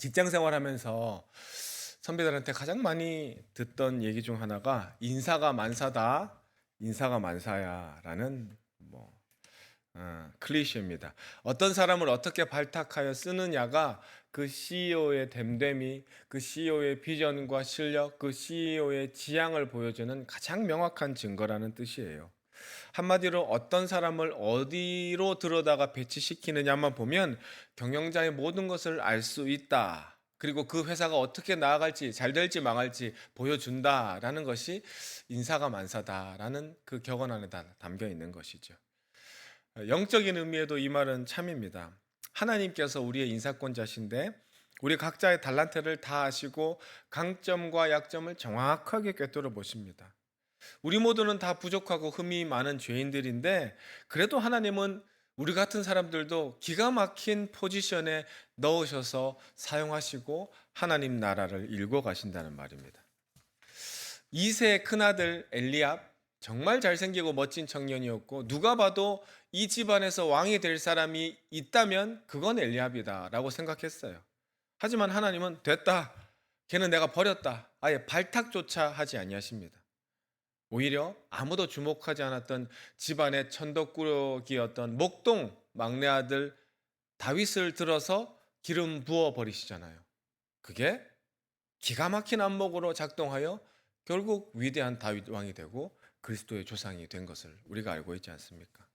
직장 생활하면서 선배들한테 가장 많이 듣던 얘기 중 하나가 인사가 만사다, 인사가 만사야라는 클리셰입니다. 어떤 사람을 어떻게 발탁하여 쓰느냐가 그 CEO의 됨됨이, 그 CEO의 비전과 실력, 그 CEO의 지향을 보여주는 가장 명확한 증거라는 뜻이에요. 한마디로 어떤 사람을 어디로 들어다가 배치시키느냐만 보면 경영자의 모든 것을 알 수 있다. 그리고 그 회사가 어떻게 나아갈지, 잘 될지 망할지 보여준다라는 것이 인사가 만사다라는 그 격언 안에 담겨 있는 것이죠. 영적인 의미에도 이 말은 참입니다. 하나님께서 우리의 인사권자신데 우리 각자의 달란트를 다 아시고 강점과 약점을 정확하게 꿰뚫어 보십니다. 우리 모두는 다 부족하고 흠이 많은 죄인들인데 그래도 하나님은 우리 같은 사람들도 기가 막힌 포지션에 넣으셔서 사용하시고 하나님 나라를 일궈 가신다는 말입니다. 2세 큰아들 엘리압, 정말 잘생기고 멋진 청년이었고 누가 봐도 이 집안에서 왕이 될 사람이 있다면 그건 엘리압이다라고 생각했어요. 하지만 하나님은 됐다. 걔는 내가 버렸다. 아예 발탁조차 하지 아니하십니다. 오히려 아무도 주목하지 않았던 집안의 천덕꾸러기였던 목동 막내 아들 다윗을 들어서 기름 부어 버리시잖아요. 그게 기가 막힌 안목으로 작동하여 결국 위대한 다윗 왕이 되고 그리스도의 조상이 된 것을 우리가 알고 있지 않습니까?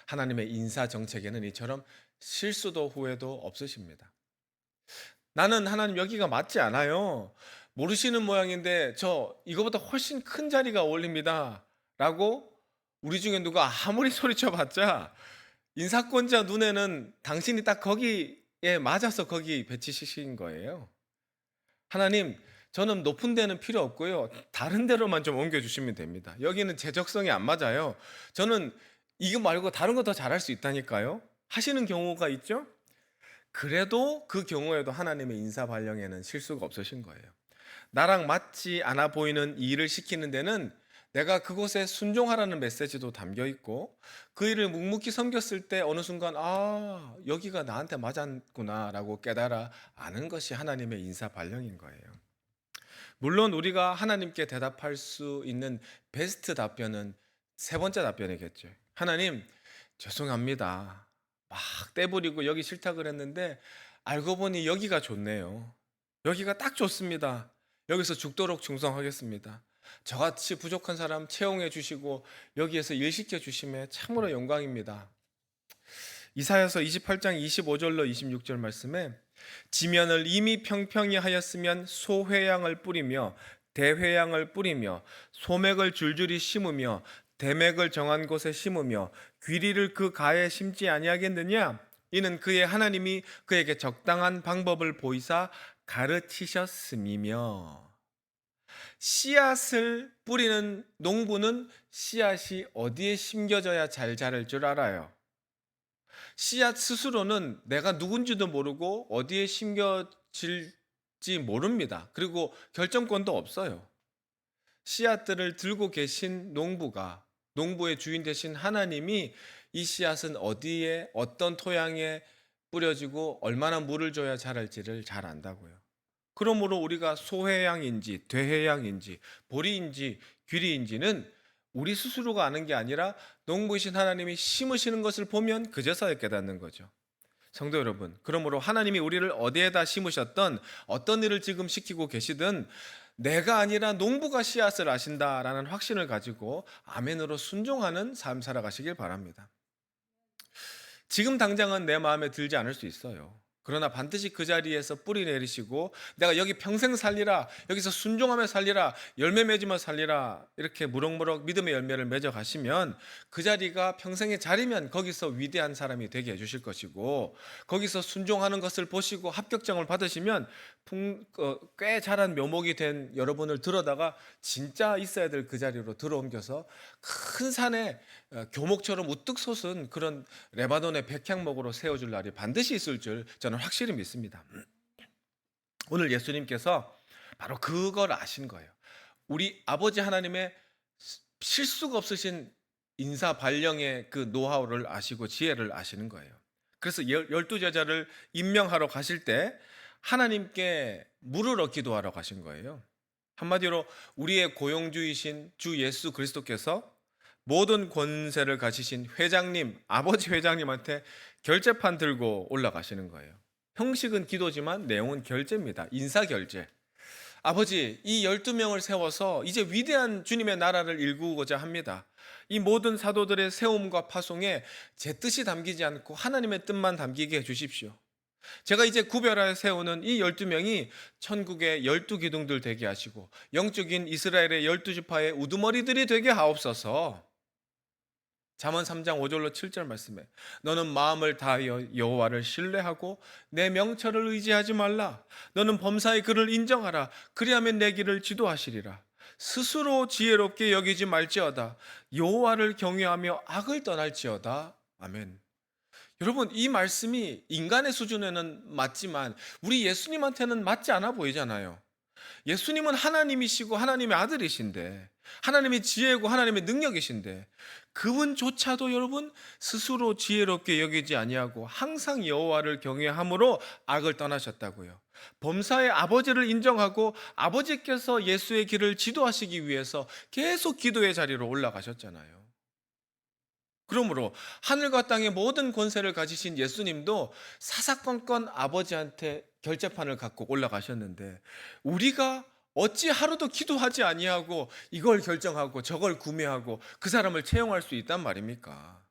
하나님의 인사 정책에는 이처럼 실수도 후회도 없으십니다. 나는 하나님 여기가 맞지 않아요. 모르시는 모양인데 저 이거보다 훨씬 큰 자리가 어울립니다. 라고 우리 중에 누가 아무리 소리쳐 봤자 인사권자 눈에는 당신이 딱 거기에 맞아서 거기 배치시킨 거예요. 하나님, 저는 높은 데는 필요 없고요. 다른 데로만 좀 옮겨주시면 됩니다. 여기는 제 적성이 안 맞아요. 저는 이거 말고 다른 거 더 잘할 수 있다니까요. 하시는 경우가 있죠? 그래도 그 경우에도 하나님의 인사 발령에는 실수가 없으신 거예요. 나랑 맞지 않아 보이는 이 일을 시키는 데는 내가 그곳에 순종하라는 메시지도 담겨 있고 그 일을 묵묵히 섬겼을 때 어느 순간 여기가 나한테 맞았구나라고 깨달아 아는 것이 하나님의 인사 발령인 거예요. 물론 우리가 하나님께 대답할 수 있는 베스트 답변은 세 번째 답변이겠죠. 하나님, 죄송합니다. 막 떼부리고 여기 싫다 그랬는데 알고 보니 여기가 좋네요. 여기가 딱 좋습니다. 여기서 죽도록 충성하겠습니다. 저같이 부족한 사람 채용해 주시고 여기에서 일 시켜 주심에 참으로 영광입니다. 이사야서 28장 25절로 26절 말씀에 지면을 이미 평평히 하였으면 소회양을 뿌리며 대회양을 뿌리며 소맥을 줄줄이 심으며 대맥을 정한 곳에 심으며 귀리를 그 가에 심지 아니하겠느냐? 이는 그의 하나님이 그에게 적당한 방법을 보이사 가르치셨음이며. 씨앗을 뿌리는 농부는 씨앗이 어디에 심겨져야 잘 자랄 줄 알아요. 씨앗 스스로는 내가 누군지도 모르고 어디에 심겨질지 모릅니다. 그리고 결정권도 없어요. 씨앗들을 들고 계신 농부의 주인 되신 하나님이 이 씨앗은 어디에 어떤 토양에 뿌려지고 얼마나 물을 줘야 자랄지를 잘 안다고요. 그러므로 우리가 소회양인지 대회양인지 보리인지 귀리인지는 우리 스스로가 아는 게 아니라 농부이신 하나님이 심으시는 것을 보면 그제서야 깨닫는 거죠. 성도 여러분, 그러므로 하나님이 우리를 어디에다 심으셨던 어떤 일을 지금 시키고 계시든 내가 아니라 농부가 씨앗을 아신다라는 확신을 가지고 아멘으로 순종하는 삶 살아가시길 바랍니다. 지금 당장은 내 마음에 들지 않을 수 있어요. 그러나 반드시 그 자리에서 뿌리 내리시고 내가 여기 평생 살리라, 여기서 순종하며 살리라, 열매 맺으며 살리라, 이렇게 무럭무럭 믿음의 열매를 맺어 가시면 그 자리가 평생의 자리면 거기서 위대한 사람이 되게 해주실 것이고, 거기서 순종하는 것을 보시고 합격장을 받으시면 꽤 자란 묘목이 된 여러분을 들어다가 진짜 있어야 될 그 자리로 들어옮겨서 큰 산에 교목처럼 우뚝 솟은 그런 레바논의 백향목으로 세워줄 날이 반드시 있을 줄 저는 확실히 믿습니다. 오늘 예수님께서 바로 그걸 아신 거예요. 우리 아버지 하나님의 실수가 없으신 인사 발령의 그 노하우를 아시고 지혜를 아시는 거예요. 그래서 12 제자를 임명하러 가실 때 하나님께 물으러 기도하러 가신 거예요. 한마디로 우리의 고용주이신 주 예수 그리스도께서 모든 권세를 가지신 회장님, 아버지 회장님한테 결제판 들고 올라가시는 거예요. 형식은 기도지만 내용은 결제입니다. 인사결제. 아버지, 이 12명을 세워서 이제 위대한 주님의 나라를 일구고자 합니다. 이 모든 사도들의 세움과 파송에 제 뜻이 담기지 않고 하나님의 뜻만 담기게 해주십시오. 제가 이제 구별하여 세우는 이 12명이 천국의 12기둥들 되게 하시고 영적인 이스라엘의 12지파의 우두머리들이 되게 하옵소서. 잠언 3장 5절로 7절 말씀에 너는 마음을 다하여 여호와를 신뢰하고 내 명철을 의지하지 말라. 너는 범사의 그를 인정하라. 그리하면 내 길을 지도하시리라. 스스로 지혜롭게 여기지 말지어다. 여호와를 경외하며 악을 떠날지어다. 아멘. 여러분, 이 말씀이 인간의 수준에는 맞지만 우리 예수님한테는 맞지 않아 보이잖아요. 예수님은 하나님이시고 하나님의 아들이신데, 하나님의 지혜고 하나님의 능력이신데, 그분조차도 여러분 스스로 지혜롭게 여기지 아니하고 항상 여호와를 경외함으로 악을 떠나셨다고요. 범사의 아버지를 인정하고 아버지께서 예수의 길을 지도하시기 위해서 계속 기도의 자리로 올라가셨잖아요. 그러므로 하늘과 땅의 모든 권세를 가지신 예수님도 사사건건 아버지한테 결제판을 갖고 올라가셨는데, 우리가 어찌 하루도 기도하지 아니하고 이걸 결정하고 저걸 구매하고 그 사람을 채용할 수 있단 말입니까?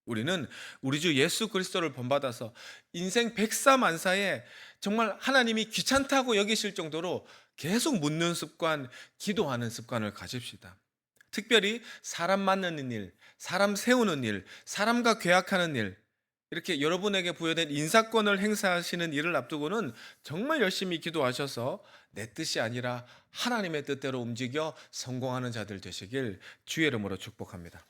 우리는 우리 주 예수 그리스도를 본받아서 인생 백사만사에 정말 하나님이 귀찮다고 여기실 정도로 계속 묻는 습관, 기도하는 습관을 가집시다. 특별히 사람 만나는 일, 사람 세우는 일, 사람과 계약하는 일, 이렇게 여러분에게 부여된 인사권을 행사하시는 일을 앞두고는 정말 열심히 기도하셔서 내 뜻이 아니라 하나님의 뜻대로 움직여 성공하는 자들 되시길 주의 이름으로 축복합니다.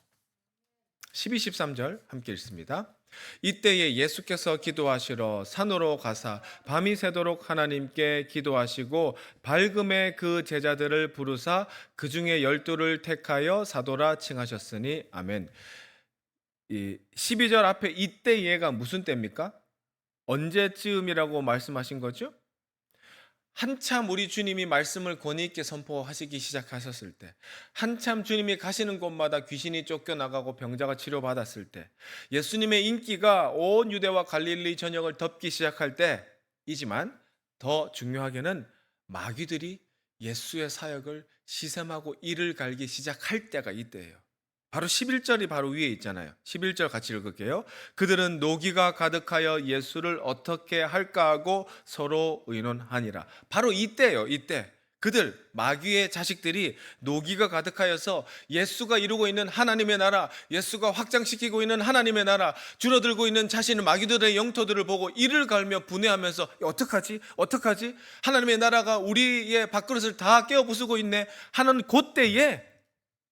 12, 13절 함께 읽습니다. 이때에 예수께서 기도하시러 산으로 가사 밤이 새도록 하나님께 기도하시고 밝음에 그 제자들을 부르사 그 중에 12를 택하여 사도라 칭하셨으니 아멘. 이 12절 앞에 이때에가 무슨 때입니까? 언제쯤이라고 말씀하신 거죠? 한참 우리 주님이 말씀을 권위 있게 선포하시기 시작하셨을 때, 한참 주님이 가시는 곳마다 귀신이 쫓겨나가고 병자가 치료받았을 때, 예수님의 인기가 온 유대와 갈릴리 전역을 덮기 시작할 때이지만 더 중요하게는 마귀들이 예수의 사역을 시샘하고 이를 갈기 시작할 때가 이때예요. 바로 11절이 바로 위에 있잖아요. 11절 같이 읽을게요. 그들은 노기가 가득하여 예수를 어떻게 할까 하고 서로 의논하니라. 바로 이때예요. 이때. 그들, 마귀의 자식들이 노기가 가득하여서 예수가 이루고 있는 하나님의 나라, 예수가 확장시키고 있는 하나님의 나라, 줄어들고 있는 자신의 마귀들의 영토들을 보고 이를 갈며 분해하면서 어떡하지? 어떡하지? 하나님의 나라가 우리의 밥그릇을 다 깨어 부수고 있네 하는 그때에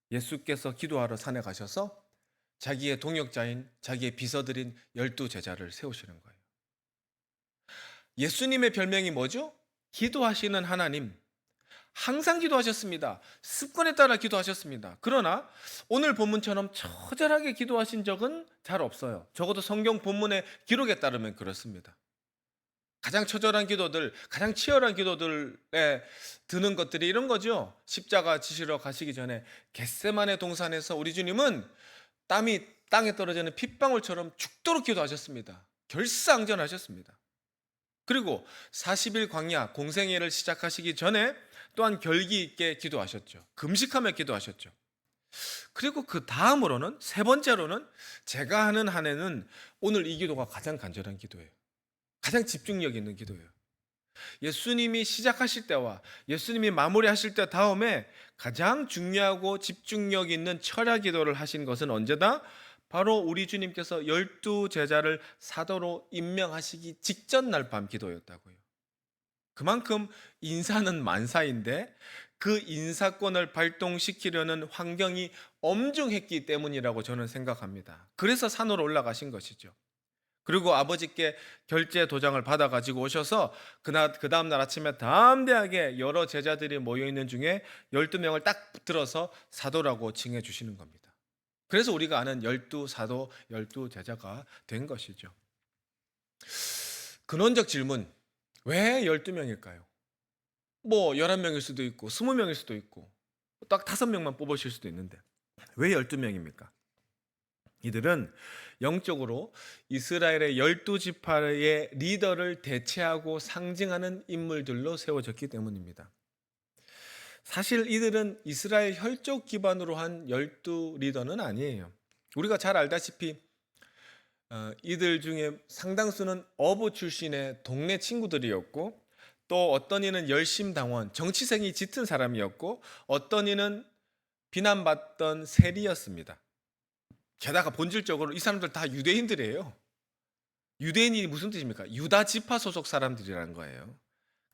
예수께서 기도하러 산에 가셔서 자기의 동역자인 자기의 비서들인 12제자를 세우시는 거예요. 예수님의 별명이 뭐죠? 기도하시는 하나님. 항상 기도하셨습니다. 습관에 따라 기도하셨습니다. 그러나 오늘 본문처럼 처절하게 기도하신 적은 잘 없어요. 적어도 성경 본문의 기록에 따르면 그렇습니다. 가장 처절한 기도들, 가장 치열한 기도들에 드는 것들이 이런 거죠. 십자가 지시러 가시기 전에 겟세마네 동산에서 우리 주님은 땀이 땅에 떨어지는 핏방울처럼 죽도록 기도하셨습니다. 결사항전하셨습니다. 그리고 40일 광야 공생애를 시작하시기 전에 또한 결기 있게 기도하셨죠. 금식하며 기도하셨죠. 그리고 그 다음으로는 세 번째로는 제가 하는 한 해는 오늘 이 기도가 가장 간절한 기도예요. 가장 집중력 있는 기도예요. 예수님이 시작하실 때와 예수님이 마무리하실 때 다음에 가장 중요하고 집중력 있는 철야 기도를 하신 것은 언제다? 바로 우리 주님께서 12제자를 사도로 임명하시기 직전 날 밤 기도였다고요. 그만큼 인사는 만사인데 그 인사권을 발동시키려는 환경이 엄중했기 때문이라고 저는 생각합니다. 그래서 산으로 올라가신 것이죠. 그리고 아버지께 결제 도장을 받아 가지고 오셔서 그 다음 날 아침에 담대하게 여러 제자들이 모여 있는 중에 12명을 딱 들어서 사도라고 칭해 주시는 겁니다. 그래서 우리가 아는 12사도, 12제자가 된 것이죠. 근원적 질문, 왜 12명일까요? 뭐 11명일 수도 있고 20명일 수도 있고 딱 5명만 뽑으실 수도 있는데 왜 12명입니까? 이들은 영적으로 이스라엘의 12지파의 리더를 대체하고 상징하는 인물들로 세워졌기 때문입니다. 사실 이들은 이스라엘 혈족 기반으로 한 12 리더는 아니에요. 우리가 잘 알다시피 이들 중에 상당수는 어부 출신의 동네 친구들이었고, 또 어떤 이는 열심당원, 정치생이 짙은 사람이었고, 어떤 이는 비난받던 세리였습니다. 게다가 본질적으로 이 사람들 다 유대인들이에요. 유대인이 무슨 뜻입니까? 유다 지파 소속 사람들이라는 거예요.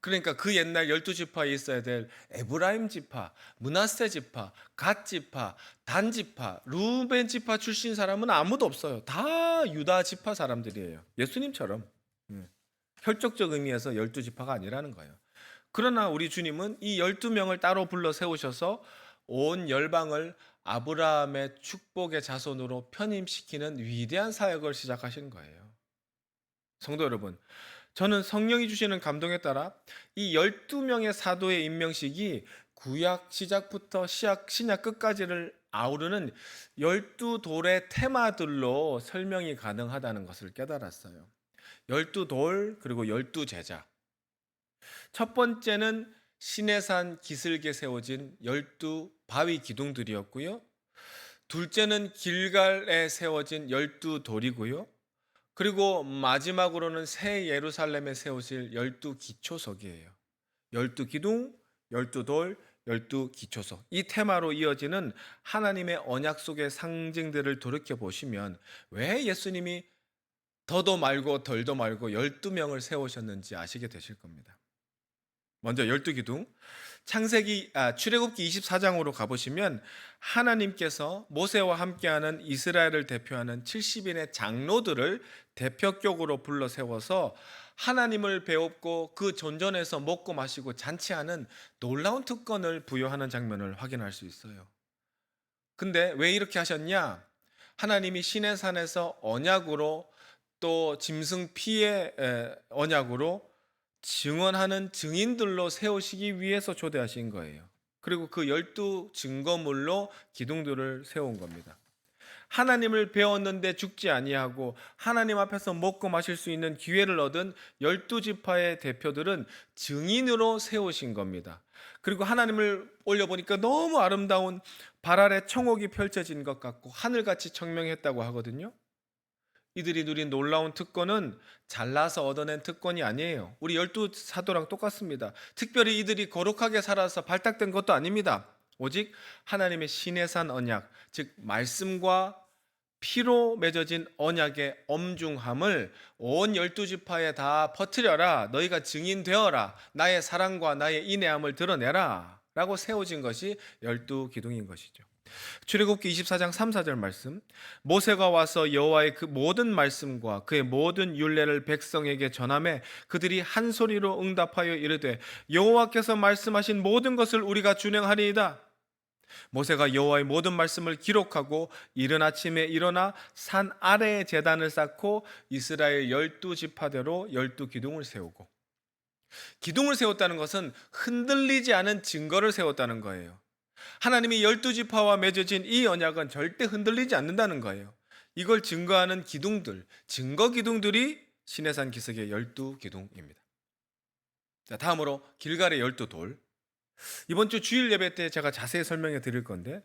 그러니까 그 옛날 12지파에 있어야 될 에브라임 지파, 므낫세 지파, 갓 지파, 단 지파, 루벤 지파 출신 사람은 아무도 없어요. 다 유다 지파 사람들이에요. 예수님처럼. 혈족적 의미에서 12지파가 아니라는 거예요. 그러나 우리 주님은 이 12명을 따로 불러 세우셔서 온 열방을 아브라함의 축복의 자손으로 편입시키는 위대한 사역을 시작하신 거예요. 성도 여러분, 저는 성령이 주시는 감동에 따라 이 12명의 사도의 임명식이 구약 시작부터 신약 끝까지를 아우르는 12돌의 테마들로 설명이 가능하다는 것을 깨달았어요. 12돌 그리고 12제자. 첫 번째는 시내산 기슭에 세워진 12바위 기둥들이었고요. 둘째는 길갈에 세워진 12돌이고요. 그리고 마지막으로는 새 예루살렘에 세우실 12기초석이에요. 12기둥, 12돌, 12기초석. 이 테마로 이어지는 하나님의 언약 속의 상징들을 돌이켜 보시면 왜 예수님이 더도 말고 덜도 말고 12명을 세우셨는지 아시게 되실 겁니다. 먼저 12기둥. 출애굽기 24장으로 가보시면 하나님께서 모세와 함께하는 이스라엘을 대표하는 70인의 장로들을 대표격으로 불러 세워서 하나님을 배웠고 그 존전에서 먹고 마시고 잔치하는 놀라운 특권을 부여하는 장면을 확인할 수 있어요. 근데 왜 이렇게 하셨냐? 하나님이 시내산에서 언약으로, 또 짐승 피의 언약으로 증언하는 증인들로 세우시기 위해서 초대하신 거예요. 그리고 그 12증거물로 기둥들을 세운 겁니다. 하나님을 배웠는데 죽지 아니하고 하나님 앞에서 먹고 마실 수 있는 기회를 얻은 12지파의 대표들은 증인으로 세우신 겁니다. 그리고 하나님을 올려보니까 너무 아름다운 발 아래 청옥이 펼쳐진 것 같고 하늘같이 청명했다고 하거든요. 이들이 누린 놀라운 특권은 잘나서 얻어낸 특권이 아니에요. 우리 12사도랑 똑같습니다. 특별히 이들이 거룩하게 살아서 발탁된 것도 아닙니다. 오직 하나님의 시내산 언약, 즉 말씀과 피로 맺어진 언약의 엄중함을 온 12지파에 다 퍼뜨려라. 너희가 증인되어라. 나의 사랑과 나의 인애함을 드러내라. 라고 세워진 것이 12기둥인 것이죠. 출애굽기 24장 3, 4절 말씀. 모세가 와서 여호와의 그 모든 말씀과 그의 모든 율례를 백성에게 전하매 그들이 한 소리로 응답하여 이르되 여호와께서 말씀하신 모든 것을 우리가 준행하리이다. 모세가 여호와의 모든 말씀을 기록하고 이른 아침에 일어나 산 아래에 제단을 쌓고 이스라엘 12지파대로 12기둥을 세우고, 기둥을 세웠다는 것은 흔들리지 않은 증거를 세웠다는 거예요. 하나님이 12지파와 맺어진 이 언약은 절대 흔들리지 않는다는 거예요. 이걸 증거하는 기둥들, 증거 기둥들이 시내산 기슭의 12기둥입니다. 자, 다음으로 길갈의 12돌. 이번 주 주일 예배 때 제가 자세히 설명해 드릴 건데,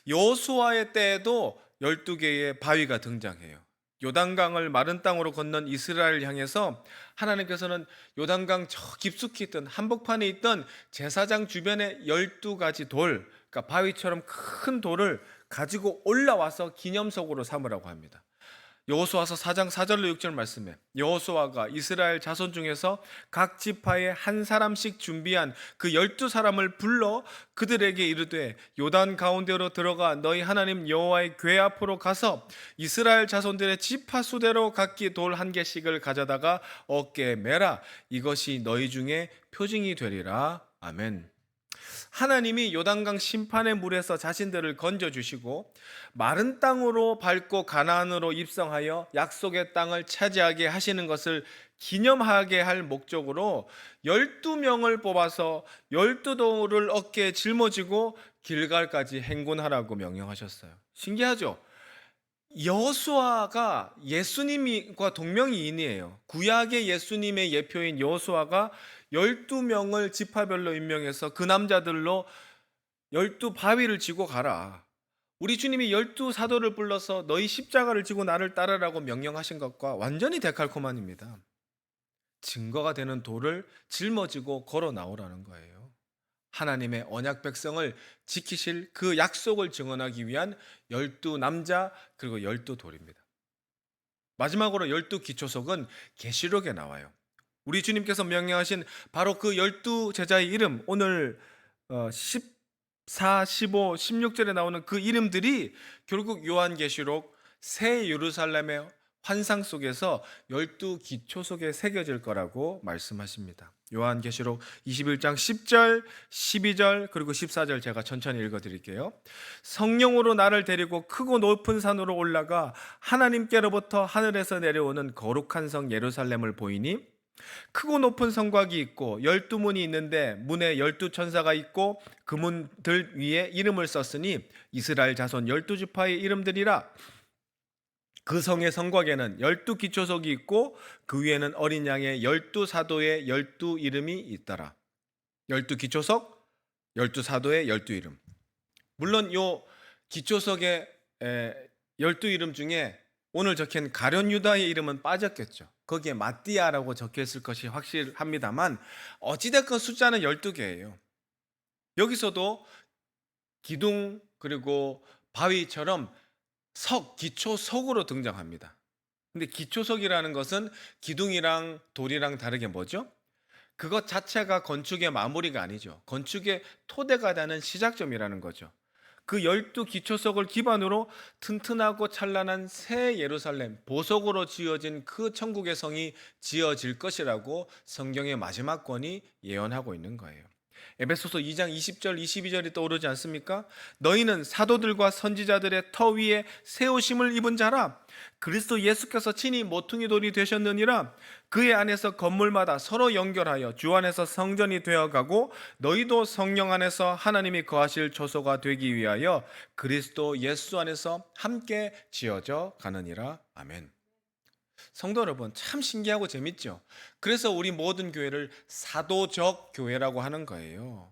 여호수아의 때에도 12개의 바위가 등장해요. 요단강을 마른 땅으로 건넌 이스라엘 향해서 하나님께서는 요단강 저 깊숙이 있던 한복판에 있던 제사장 주변에 12가지 돌, 그러니까 바위처럼 큰 돌을 가지고 올라와서 기념석으로 삼으라고 합니다. 여호수아서 4장 4절로 6절 말씀에 여호수아가 이스라엘 자손 중에서 각 지파에 한 사람씩 준비한 그 12사람을 불러 그들에게 이르되 요단 가운데로 들어가 너희 하나님 여호와의 궤 앞으로 가서 이스라엘 자손들의 지파 수대로 각기 돌 한 개씩을 가져다가 어깨에 매라. 이것이 너희 중에 표징이 되리라. 아멘. 하나님이 요단강 심판의 물에서 자신들을 건져주시고 마른 땅으로 밟고 가나안으로 입성하여 약속의 땅을 차지하게 하시는 것을 기념하게 할 목적으로 12명을 뽑아서 12돌을 어깨에 짊어지고 길갈까지 행군하라고 명령하셨어요. 신기하죠? 여호수아가 예수님과 동명이인이에요. 구약의 예수님의 예표인 여호수아가 12명을 지파별로 임명해서 그 남자들로 12바위를 지고 가라. 우리 주님이 12사도를 불러서 너희 십자가를 지고 나를 따르라고 명령하신 것과 완전히 데칼코마니입니다. 증거가 되는 돌을 짊어지고 걸어 나오라는 거예요. 하나님의 언약 백성을 지키실 그 약속을 증언하기 위한 12남자 그리고 12돌입니다. 마지막으로 12기초석은 계시록에 나와요. 우리 주님께서 명령하신 바로 그 12제자의 이름, 오늘 14, 15, 16절에 나오는 그 이름들이 결국 요한계시록 새 예루살렘의 환상 속에서 12기초석에 새겨질 거라고 말씀하십니다. 요한계시록 21장 10절, 12절, 그리고 14절 제가 천천히 읽어드릴게요. 성령으로 나를 데리고 크고 높은 산으로 올라가 하나님께로부터 하늘에서 내려오는 거룩한 성 예루살렘을 보이니 크고 높은 성곽이 있고 12문이 있는데 문에 12천사가 있고 그 문들 위에 이름을 썼으니 이스라엘 자손 12지파의 이름들이라. 그 성의 성곽에는 12기초석이 있고 그 위에는 어린 양의 12사도의 12이름이 있더라. 12기초석, 12사도의 12이름. 물론 요 기초석의 12이름 중에 오늘 적힌 가룟 유다의 이름은 빠졌겠죠. 거기에 마띠아라고 적혀있을 것이 확실합니다만 어찌됐건 숫자는 12개예요. 여기서도 기둥 그리고 바위처럼 기초석으로 등장합니다. 근데 기초석이라는 것은 기둥이랑 돌이랑 다르게 뭐죠? 그것 자체가 건축의 마무리가 아니죠. 건축의 토대가 되는 시작점이라는 거죠. 그 12기초석을 기반으로 튼튼하고 찬란한 새 예루살렘, 보석으로 지어진 그 천국의 성이 지어질 것이라고 성경의 마지막 권이 예언하고 있는 거예요. 에베소서 2장 20절 22절이 떠오르지 않습니까? 너희는 사도들과 선지자들의 터 위에 세우심을 입은 자라. 그리스도 예수께서 친히 모퉁이 돌이 되셨느니라. 그의 안에서 건물마다 서로 연결하여 주 안에서 성전이 되어가고 너희도 성령 안에서 하나님이 거하실 초소가 되기 위하여 그리스도 예수 안에서 함께 지어져 가느니라. 아멘. 성도 여러분, 참 신기하고 재밌죠? 그래서 우리 모든 교회를 사도적 교회라고 하는 거예요.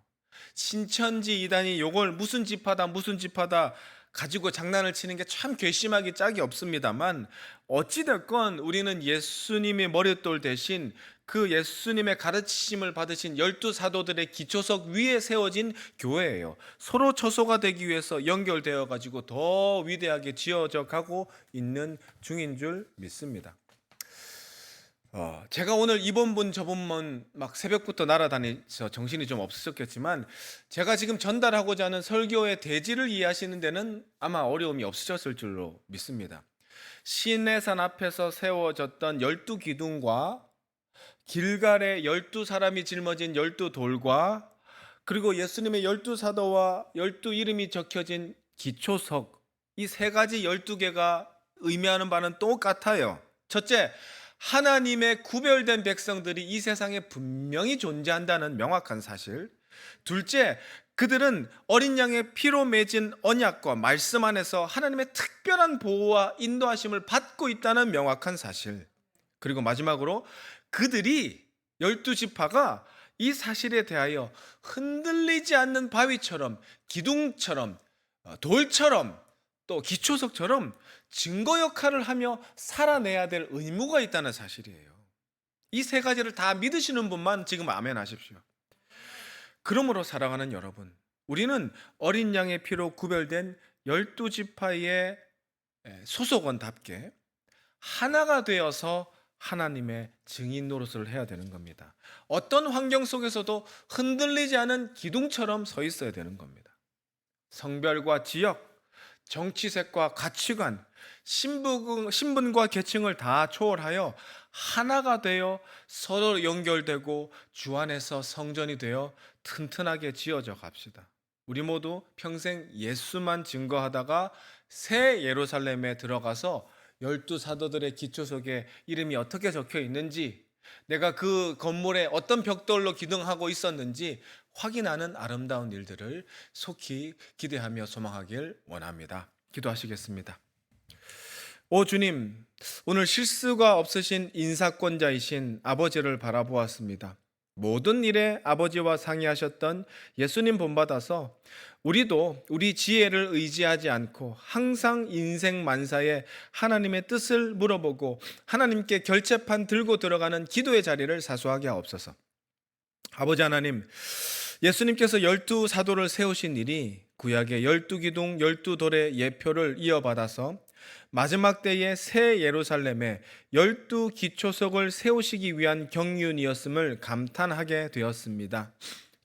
신천지 이단이 요걸 무슨 지파다 가지고 장난을 치는 게 참 괘씸하기 짝이 없습니다만 어찌됐건 우리는 예수님의 머릿돌 대신 그 예수님의 가르치심을 받으신 12사도들의 기초석 위에 세워진 교회예요. 서로 처소가 되기 위해서 연결되어 가지고 더 위대하게 지어져 가고 있는 중인 줄 믿습니다. 제가 오늘 이번 분 저번 분 막 새벽부터 날아다니서 정신이 좀 없으셨겠지만 제가 지금 전달하고자 하는 설교의 대지를 이해하시는 데는 아마 어려움이 없으셨을 줄로 믿습니다. 시내산 앞에서 세워졌던 12기둥과 길갈에 12사람이 짊어진 12돌과 그리고 예수님의 12사도와 12이름이 적혀진 기초석, 이 세 가지 12개가 의미하는 바는 똑같아요. 첫째, 하나님의 구별된 백성들이 이 세상에 분명히 존재한다는 명확한 사실. 둘째, 그들은 어린 양의 피로 맺은 언약과 말씀 안에서 하나님의 특별한 보호와 인도하심을 받고 있다는 명확한 사실. 그리고 마지막으로 그들이 12지파가 이 사실에 대하여 흔들리지 않는 바위처럼 기둥처럼 돌처럼 또 기초석처럼 증거 역할을 하며 살아내야 될 의무가 있다는 사실이에요. 이 세 가지를 다 믿으시는 분만 지금 아멘 하십시오. 그러므로 사랑하는 여러분, 우리는 어린 양의 피로 구별된 12지파의 소속원답게 하나가 되어서 하나님의 증인 노릇을 해야 되는 겁니다. 어떤 환경 속에서도 흔들리지 않은 기둥처럼 서 있어야 되는 겁니다. 성별과 지역, 정치색과 가치관, 신분과 계층을 다 초월하여 하나가 되어 서로 연결되고 주 안에서 성전이 되어 튼튼하게 지어져 갑시다. 우리 모두 평생 예수만 증거하다가 새 예루살렘에 들어가서 열두 사도들의 기초석에 이름이 어떻게 적혀 있는지, 내가 그 건물에 어떤 벽돌로 기둥하고 있었는지 확인하는 아름다운 일들을 속히 기대하며 소망하길 원합니다. 기도하시겠습니다. 오 주님, 오늘 실수가 없으신 인사권자이신 아버지를 바라보았습니다. 모든 일에 아버지와 상의하셨던 예수님 본받아서 우리도 우리 지혜를 의지하지 않고 항상 인생 만사에 하나님의 뜻을 물어보고 하나님께 결재판 들고 들어가는 기도의 자리를 사수하게 하옵소서. 아버지 하나님, 예수님께서 열두 사도를 세우신 일이 구약의 열두 기둥 열두 돌의 예표를 이어받아서 마지막 때의 새 예루살렘에 열두 기초석을 세우시기 위한 경륜이었음을 감탄하게 되었습니다.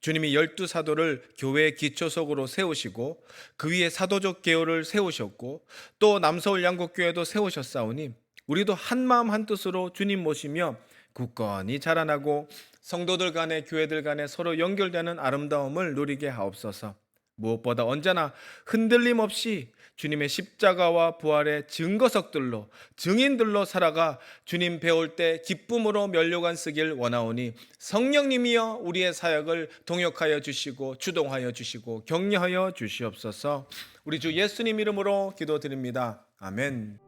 주님이 열두 사도를 교회의 기초석으로 세우시고 그 위에 사도적 계율을 세우셨고 또 남서울 양곡교회도 세우셨사오니 우리도 한마음 한뜻으로 주님 모시며 굳건히 자라나고 성도들 간에 교회들 간에 서로 연결되는 아름다움을 누리게 하옵소서. 무엇보다 언제나 흔들림 없이 주님의 십자가와 부활의 증거석들로 증인들로 살아가 주님 배울 때 기쁨으로 면류관 쓰길 원하오니 성령님이여 우리의 사역을 동역하여 주시고 주동하여 주시고 격려하여 주시옵소서. 우리 주 예수님 이름으로 기도드립니다. 아멘.